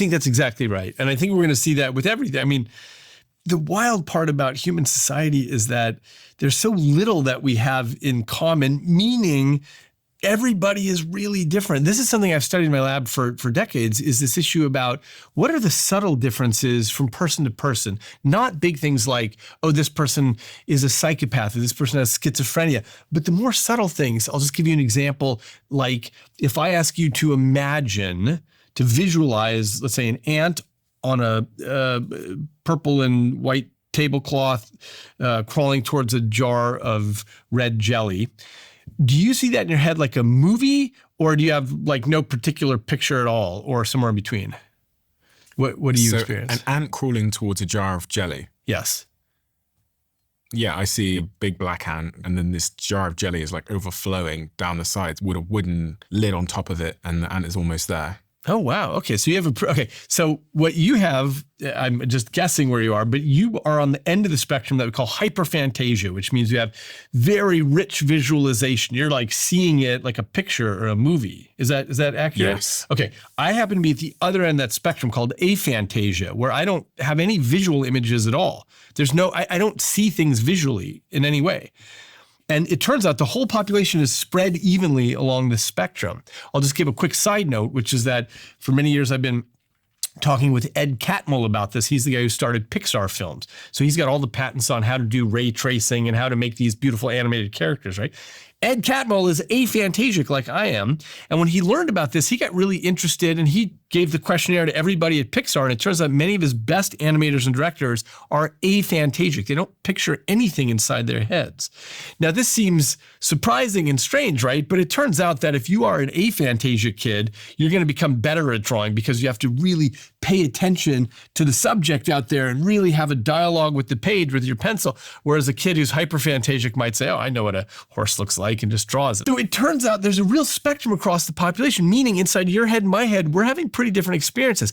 think that's exactly right. And I think we're going to see that with everything. I mean, the wild part about human society is that there's so little that we have in common, meaning everybody is really different. This is something I've studied in my lab for decades, is this issue about what are the subtle differences from person to person, not big things like, oh, this person is a psychopath or this person has schizophrenia, but the more subtle things. I'll just give you an example. Like if I ask you to imagine, to visualize, let's say an ant on a purple and white tablecloth crawling towards a jar of red jelly. Do you see that in your head like a movie, or do you have like no particular picture at all, or somewhere in between? What do you experience? An ant crawling towards a jar of jelly. Yes. Yeah, I see a big black ant, and then this jar of jelly is like overflowing down the sides with a wooden lid on top of it, and the ant is almost there. Oh, wow. Okay. So you have okay. So what you have, I'm just guessing where you are, but you are on the end of the spectrum that we call hyperphantasia, which means you have very rich visualization. You're like seeing it like a picture or a movie. Is that accurate? Yes. Okay. I happen to be at the other end of that spectrum called aphantasia, where I don't have any visual images at all. There's no, I don't see things visually in any way. And it turns out the whole population is spread evenly along the spectrum. I'll just give a quick side note, which is that for many years I've been talking with Ed Catmull about this. He's the guy who started Pixar films. So he's got all the patents on how to do ray tracing and how to make these beautiful animated characters, right? Ed Catmull is aphantasic like I am. And when he learned about this, he got really interested and he gave the questionnaire to everybody at Pixar. And it turns out many of his best animators and directors are aphantasic. They don't picture anything inside their heads. Now, this seems surprising and strange, right? But it turns out that if you are an aphantasic kid, you're going to become better at drawing because you have to really pay attention to the subject out there and really have a dialogue with the page with your pencil. Whereas a kid who's hyperphantasic might say, oh, I know what a horse looks like, and just draws it. So it turns out there's a real spectrum across the population, meaning inside your head and my head, we're having pretty different experiences.